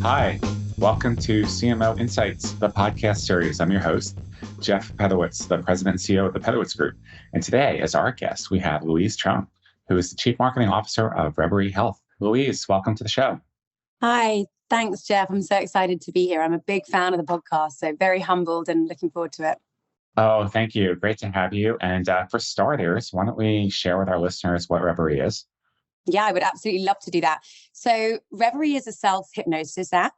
Hi, welcome to CMO Insights, the podcast series. I'm your host, Jeff Pedowitz, the president and CEO of the Pedowitz Group. And today, as our guest, we have Louise Troen, who is the Chief Marketing Officer of Reveri Health. Louise, welcome to the show. Hi, thanks, Jeff. I'm so excited to be here. I'm a big fan of the podcast, so very humbled and looking forward to it. Oh, thank you. Great to have you. And for starters, why don't we share with our listeners what Reveri is? Yeah, I would absolutely love to do that. So Reveri is a self-hypnosis app.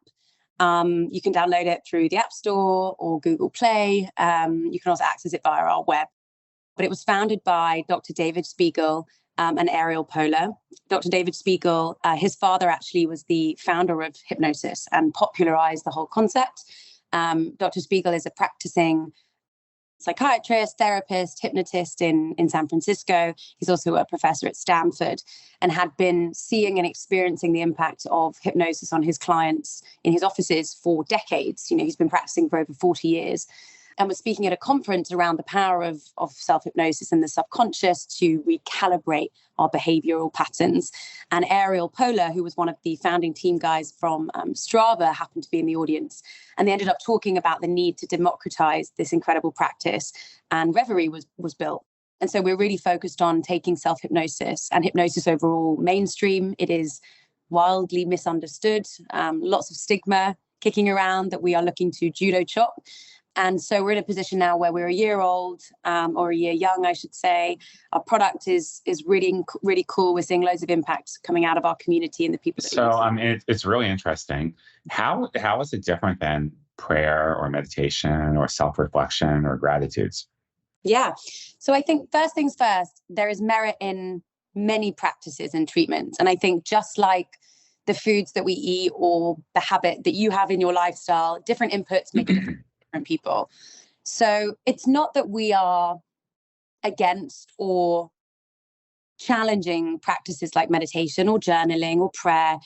You can download it through the App Store or Google Play. You can also access it via our web. But it was founded by Dr. David Spiegel and Ariel Pola. Dr. David Spiegel, his father actually was the founder of hypnosis and popularized the whole concept. Dr. Spiegel is a practicing psychiatrist, therapist, hypnotist in San Francisco. He's also a professor at Stanford and had been seeing and experiencing the impact of hypnosis on his clients in his offices for decades. He's been practicing for over 40 years and was speaking at a conference around the power of self-hypnosis and the subconscious to recalibrate our behavioral patterns. And Ariel Pola, who was one of the founding team guys from Strava, happened to be in the audience. And they ended up talking about the need to democratize this incredible practice. And Reveri was built. And so we're really focused on taking self-hypnosis and hypnosis overall mainstream. It is wildly misunderstood, lots of stigma kicking around that we are looking to judo chop. And so we're in a position now where we're a year old or a year young, I should say. Our product is really, really cool. We're seeing loads of impact coming out of our community and the people. It's really interesting. How is it different than prayer or meditation or self-reflection or gratitudes? Yeah. So I think first things first, there is merit in many practices and treatments. And I think just like the foods that we eat or the habit that you have in your lifestyle, different inputs make a difference. People. So it's not that we are against or challenging practices like meditation or journaling or prayer.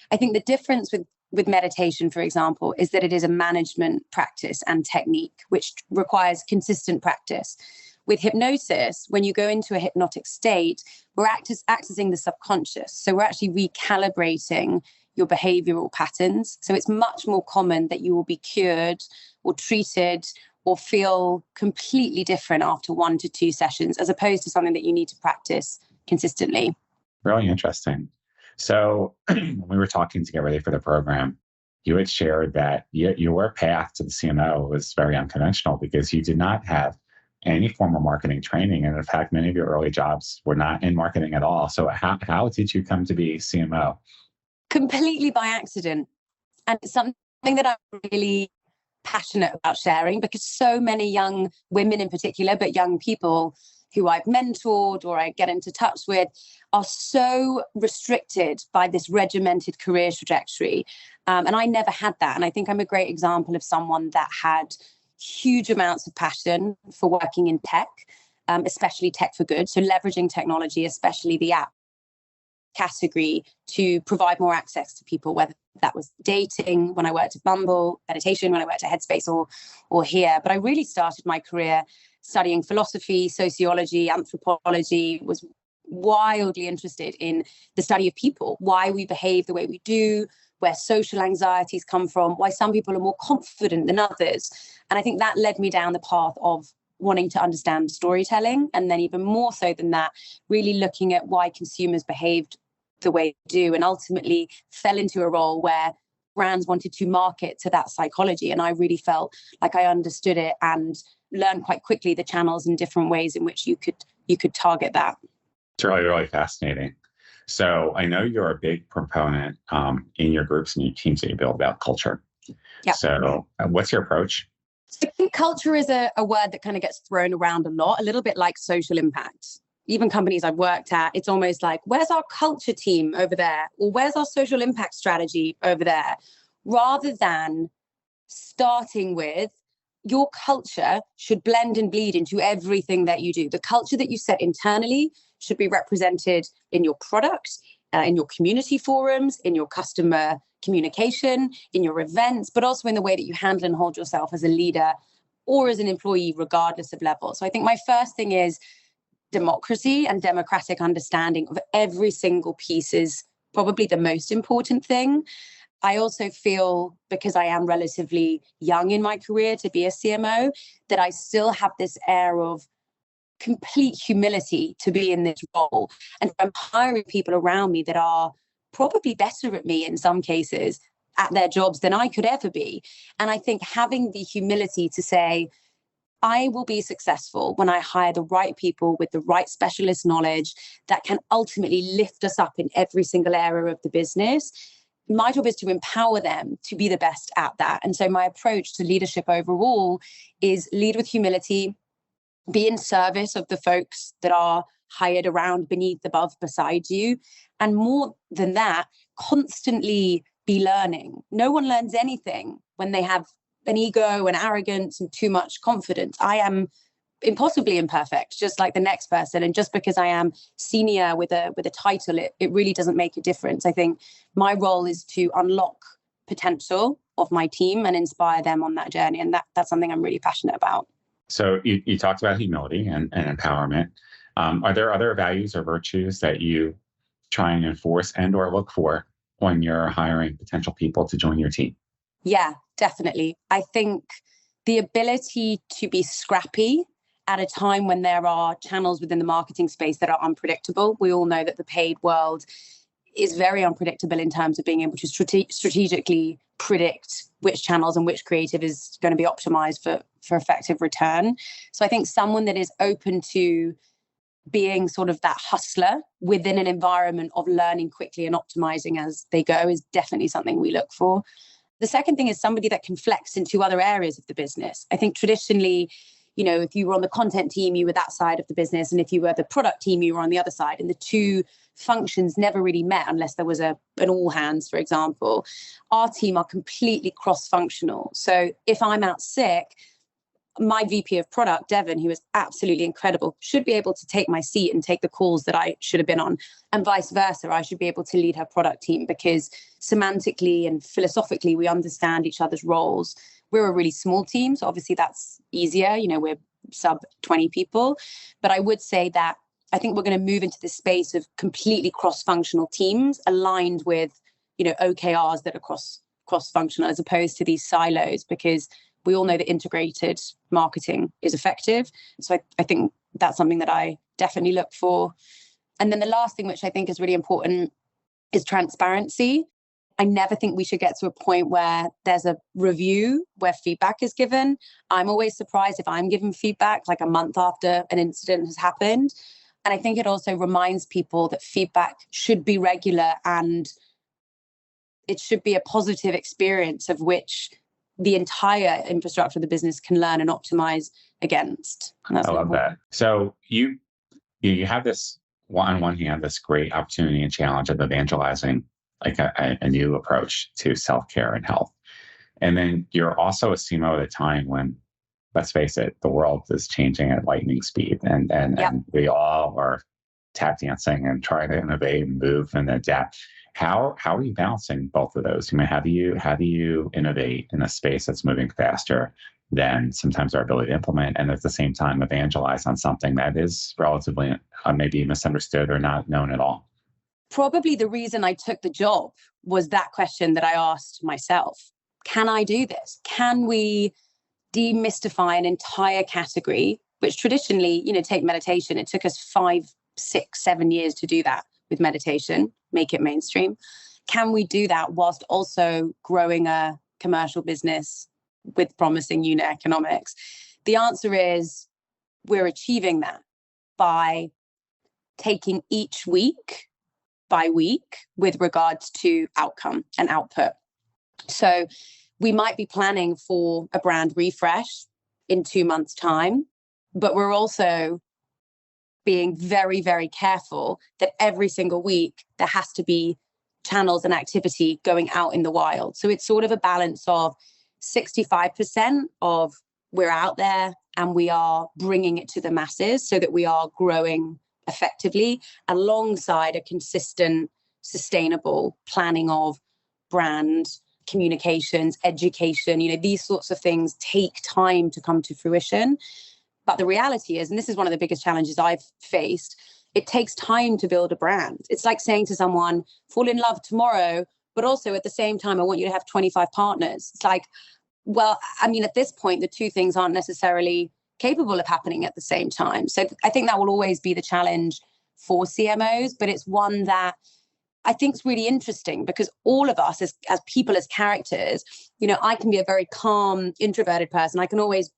I think the difference with meditation, for example, is that it is a management practice and technique, which requires consistent practice. With hypnosis, when you go into a hypnotic state, we're accessing the subconscious. So we're actually recalibrating your behavioral patterns. So it's much more common that you will be cured or treated or feel completely different after 1 to 2 sessions, as opposed to something that you need to practice consistently. Really interesting. So when we were talking to get ready for the program, you had shared that your path to the CMO was very unconventional because you did not have any formal marketing training. And in fact, many of your early jobs were not in marketing at all. So how did you come to be CMO? Completely by accident. And it's something that I'm really passionate about sharing because so many young women in particular, but young people who I've mentored or I get into touch with are so restricted by this regimented career trajectory. And I never had that. And I think I'm a great example of someone that had huge amounts of passion for working in tech, especially tech for good. So leveraging technology, especially the app category, to provide more access to people, whether that was dating when I worked at Bumble, meditation when I worked at Headspace or here. But I really started my career studying philosophy, sociology, anthropology, was wildly interested in the study of people, why we behave the way we do, where social anxieties come from, why some people are more confident than others. And I think that led me down the path of wanting to understand storytelling. And then even more so than that, really looking at why consumers behaved the way they do, and ultimately fell into a role where brands wanted to market to that psychology. And I really felt like I understood it and learned quite quickly the channels and different ways in which you could target that. It's really, really fascinating. So I know you're a big proponent in your groups and your teams that you build about culture. Yeah. So what's your approach? I think culture is a word that kind of gets thrown around a little bit like social impact. Even companies I've worked at, it's almost like, where's our culture team over there? Or where's our social impact strategy over there? Rather than starting with, your culture should blend and bleed into everything that you do. The culture that you set internally should be represented in your product, in your community forums, in your customer communication, in your events, but also in the way that you handle and hold yourself as a leader or as an employee, regardless of level. So I think my first thing is democracy and democratic understanding of every single piece is probably the most important thing. I also feel, because I am relatively young in my career to be a CMO, that I still have this air of complete humility to be in this role. And I'm hiring people around me that are probably better at me in some cases at their jobs than I could ever be. And I think having the humility to say, I will be successful when I hire the right people with the right specialist knowledge that can ultimately lift us up in every single area of the business. My job is to empower them to be the best at that. And so my approach to leadership overall is lead with humility, be in service of the folks that are hired around, beneath, above, beside you. And more than that, constantly be learning. No one learns anything when they have an ego and arrogance and too much confidence. I am impossibly imperfect, just like the next person. And just because I am senior with a title, it really doesn't make a difference. I think my role is to unlock potential of my team and inspire them on that journey. And that's something I'm really passionate about. So you talked about humility and empowerment. Are there other values or virtues that you try and enforce and or look for when you're hiring potential people to join your team? Yeah, definitely. I think the ability to be scrappy at a time when there are channels within the marketing space that are unpredictable. We all know that the paid world is very unpredictable in terms of being able to strategically predict which channels and which creative is going to be optimized for effective return. So I think someone that is open to being sort of that hustler within an environment of learning quickly and optimizing as they go is definitely something we look for. The second thing is somebody that can flex into other areas of the business. I think traditionally, if you were on the content team, you were that side of the business. And if you were the product team, you were on the other side. And the two functions never really met unless there was an all hands, for example. Our team are completely cross-functional. So if I'm out sick, my VP of product, Devon, who is absolutely incredible, should be able to take my seat and take the calls that I should have been on. And vice versa, I should be able to lead her product team because semantically and philosophically, we understand each other's roles. We're a really small team, so obviously that's easier. We're sub 20 people. But I would say that I think we're going to move into this space of completely cross-functional teams aligned with, OKRs that are cross-functional as opposed to these silos, because we all know that integrated marketing is effective. So I think that's something that I definitely look for. And then the last thing, which I think is really important, is transparency. I never think we should get to a point where there's a review where feedback is given. I'm always surprised if I'm given feedback like a month after an incident has happened. And I think it also reminds people that feedback should be regular and it should be a positive experience of which the entire infrastructure of the business can learn and optimize against. And that's I love that. So you have this, on one hand, this great opportunity and challenge of evangelizing like a new approach to self-care and health. And then you're also a CMO at a time when, let's face it, the world is changing at lightning speed. And we all are tap dancing and trying to innovate and move and adapt. How are you balancing both of those? How do you innovate in a space that's moving faster than sometimes our ability to implement, and at the same time evangelize on something that is relatively maybe misunderstood or not known at all? Probably the reason I took the job was that question that I asked myself. Can I do this? Can we demystify an entire category, which traditionally, take meditation. It took us 5, 6, 7 years to do that with meditation, make it mainstream. Can we do that whilst also growing a commercial business with promising unit economics? The answer is we're achieving that by taking each week by week with regards to outcome and output. So we might be planning for a brand refresh in 2 months' time, but we're also being very, very careful that every single week there has to be channels and activity going out in the wild. So it's sort of a balance of 65% of we're out there and we are bringing it to the masses so that we are growing effectively alongside a consistent, sustainable planning of brand communications, education. These sorts of things take time to come to fruition. But the reality is, and this is one of the biggest challenges I've faced, it takes time to build a brand. It's like saying to someone, fall in love tomorrow, but also at the same time, I want you to have 25 partners. It's like, well, I mean, at this point, the two things aren't necessarily capable of happening at the same time. So I think that will always be the challenge for CMOs, but it's one that I think is really interesting because all of us as people, as characters, I can be a very calm, introverted person. I can always,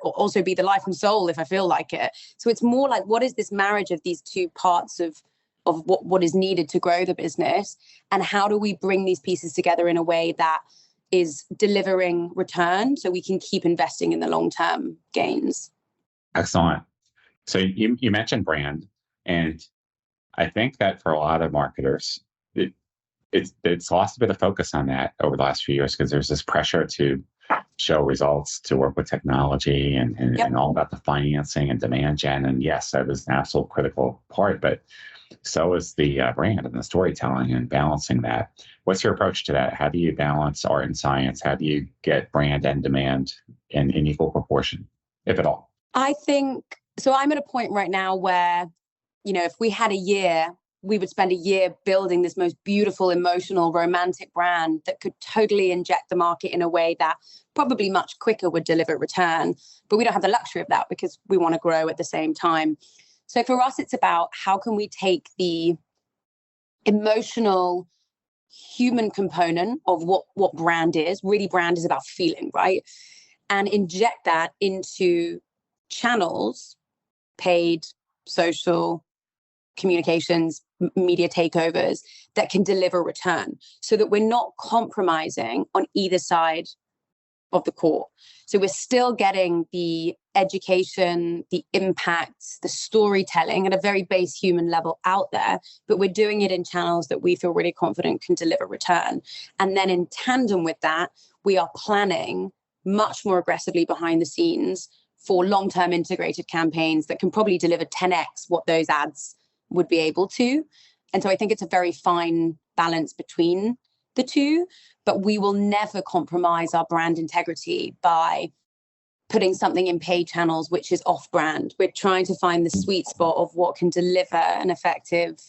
also be the life and soul if I feel like it. So it's more like, what is this marriage of these two parts of what is needed to grow the business? And how do we bring these pieces together in a way that is delivering return so we can keep investing in the long-term gains? Excellent. So you mentioned brand, and I think that for a lot of marketers, it's lost a bit of focus on that over the last few years because there's this pressure to show results, to work with technology and all about the financing and demand gen. And yes, that is an absolute critical part, but so is the brand and the storytelling and balancing that. What's your approach to that? How do you balance art and science? How do you get brand and demand in equal proportion, if at all? I think, so I'm at a point right now where, if we had a year, we would spend a year building this most beautiful, emotional, romantic brand that could totally inject the market in a way that probably much quicker would deliver return. But we don't have the luxury of that because we want to grow at the same time. So for us, it's about how can we take the emotional human component of what brand is. Really, brand is about feeling, right? And inject that into channels, paid, social, communications, media takeovers that can deliver return so that we're not compromising on either side of the core. So we're still getting the education, the impact, the storytelling at a very base human level out there, but we're doing it in channels that we feel really confident can deliver return. And then in tandem with that, we are planning much more aggressively behind the scenes for long-term integrated campaigns that can probably deliver 10x what those ads would be able to. And so I think it's a very fine balance between the two, but we will never compromise our brand integrity by putting something in paid channels which is off brand. We're trying to find the sweet spot of what can deliver an effective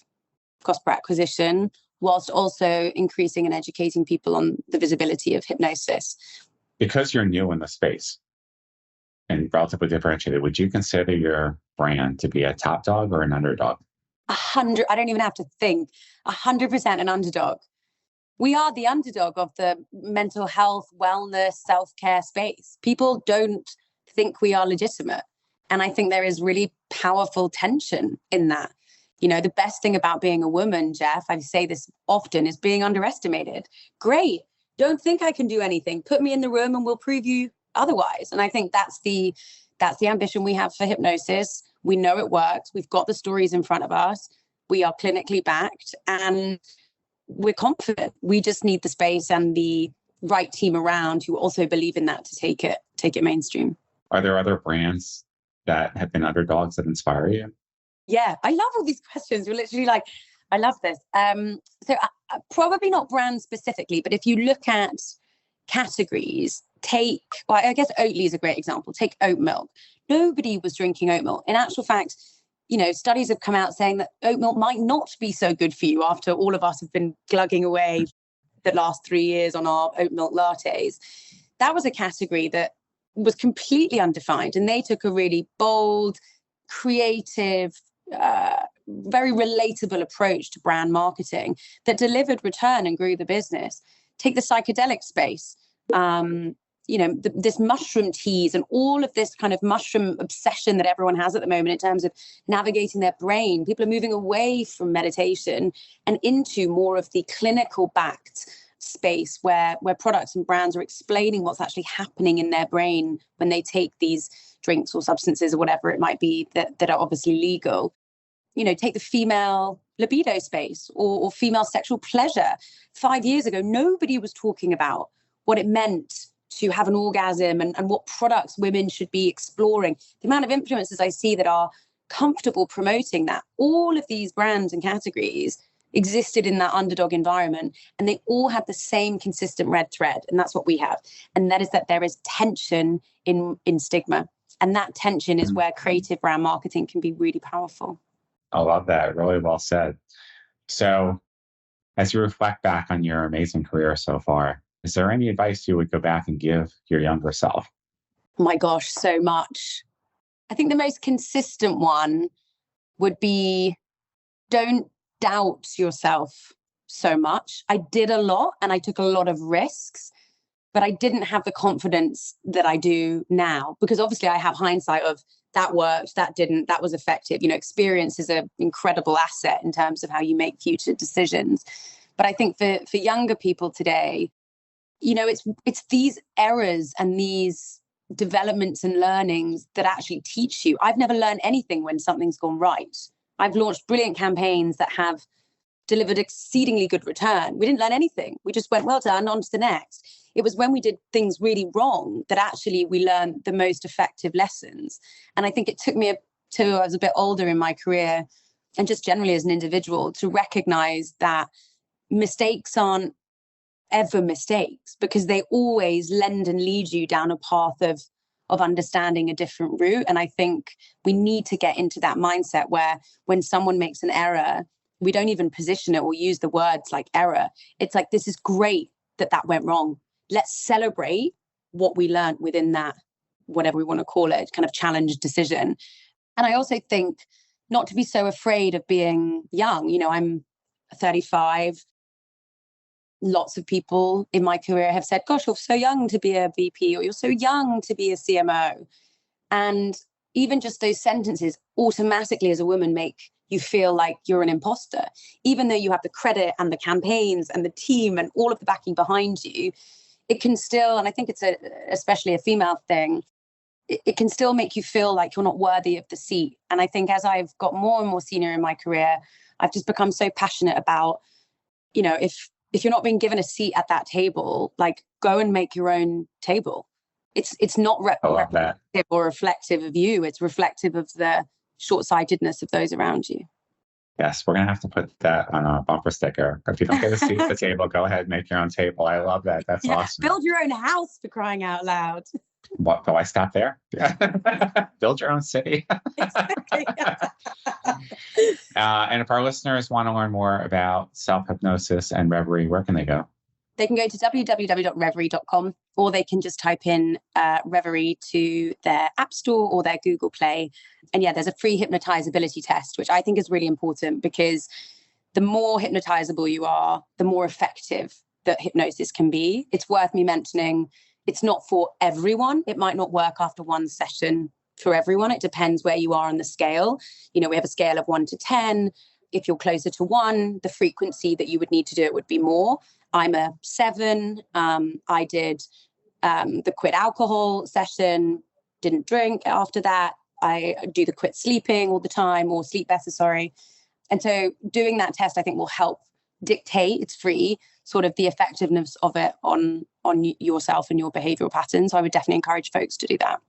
cost per acquisition whilst also increasing and educating people on the visibility of hypnosis. Because you're new in the space and relatively differentiated, would you consider your brand to be a top dog or an underdog? 100, I don't even have to think, 100% an underdog. We are the underdog of the mental health, wellness, self-care space. People don't think we are legitimate. And I think there is really powerful tension in that. The best thing about being a woman, Jeff, I say this often, is being underestimated. Great. Don't think I can do anything. Put me in the room and we'll prove you otherwise. And I think that's the ambition we have for hypnosis. We know it works. We've got the stories in front of us. We are clinically backed and we're confident. We just need the space and the right team around who also believe in that to take it mainstream. Are there other brands that have been underdogs that inspire you? Yeah, I love all these questions. You're literally like, I love this. Probably not brand specifically, but if you look at categories, I guess Oatly is a great example. Take oat milk. Nobody was drinking oat milk. In actual fact, studies have come out saying that oat milk might not be so good for you after all of us have been glugging away the last 3 years on our oat milk lattes. That was a category that was completely undefined. And they took a really bold, creative, very relatable approach to brand marketing that delivered return and grew the business. Take the psychedelic space. This mushroom teas and all of this kind of mushroom obsession that everyone has at the moment in terms of navigating their brain. People are moving away from meditation and into more of the clinical backed space where products and brands are explaining what's actually happening in their brain when they take these drinks or substances or whatever it might be that are obviously legal. Take the female libido space or female sexual pleasure. 5 years ago, nobody was talking about what it meant to have an orgasm and what products women should be exploring. The amount of influencers I see that are comfortable promoting that, all of these brands and categories existed in that underdog environment, and they all had the same consistent red thread, and that's what we have. And that is that there is tension in stigma. And that tension is where creative brand marketing can be really powerful. I love that. Really well said. So As you reflect back on your amazing career so far, is there any advice you would go back and give your younger self? Oh my gosh, so much. I think the most consistent one would be, don't doubt yourself so much. I did a lot and I took a lot of risks, but I didn't have the confidence that I do now, because obviously I have hindsight of that worked, that didn't, that was effective. Experience is an incredible asset in terms of how you make future decisions. But I think for younger people today, it's these errors and these developments and learnings that actually teach you. I've never learned anything when something's gone right. I've launched brilliant campaigns that have delivered exceedingly good return. We didn't learn anything. We just went, well done, on to the next. It was when we did things really wrong that actually we learned the most effective lessons. And I think it took me till I was a bit older in my career, and just generally as an individual, to recognize that mistakes aren't ever mistakes, because they always lend and lead you down a path of understanding a different route. And I think we need to get into that mindset where when someone makes an error, we don't even position it or use the words like error. It's like, this is great that went wrong. Let's celebrate what we learned within that, whatever we want to call it, kind of challenge decision. And I also think not to be so afraid of being young. I'm 35. Lots of people in my career have said, gosh, you're so young to be a VP, or you're so young to be a CMO. And even just those sentences automatically as a woman make you feel like you're an imposter, even though you have the credit and the campaigns and the team and all of the backing behind you. It can still, and I think it's especially a female thing, it can still make you feel like you're not worthy of the seat. And I think as I've got more and more senior in my career, I've just become so passionate about, if you're not being given a seat at that table, like, go and make your own table. It's not representative or reflective of you. It's reflective of the short-sightedness of those around you. Yes, we're going to have to put that on a bumper sticker. If you don't get a seat at the table, go ahead and make your own table. I love that. That's awesome. Build your own house, for crying out loud. What, do I stop there? Build your own city. Exactly. And if our listeners want to learn more about self-hypnosis and Reveri, where can they go? They can go to www.reveri.com, or they can just type in Reveri to their App Store or their Google Play. And there's a free hypnotizability test, which I think is really important, because the more hypnotizable you are, the more effective that hypnosis can be. It's worth me mentioning, it's not for everyone. It might not work after one session for everyone. It depends where you are on the scale. We have a scale of 1 to 10. If you're closer to 1, the frequency that you would need to do it would be more. I'm a 7. I did the quit alcohol session, didn't drink after that. I do the quit sleeping all the time, or sleep better, sorry. And so doing that test, I think, will help dictate, it's free, sort of the effectiveness of it on yourself and your behavioral patterns. So I would definitely encourage folks to do that.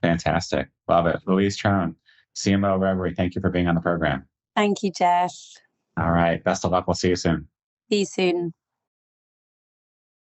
Fantastic. Love it. Louise Troen, CMO Reveri, thank you for being on the program. Thank you, Jeff. All right. Best of luck. We'll see you soon. See you soon.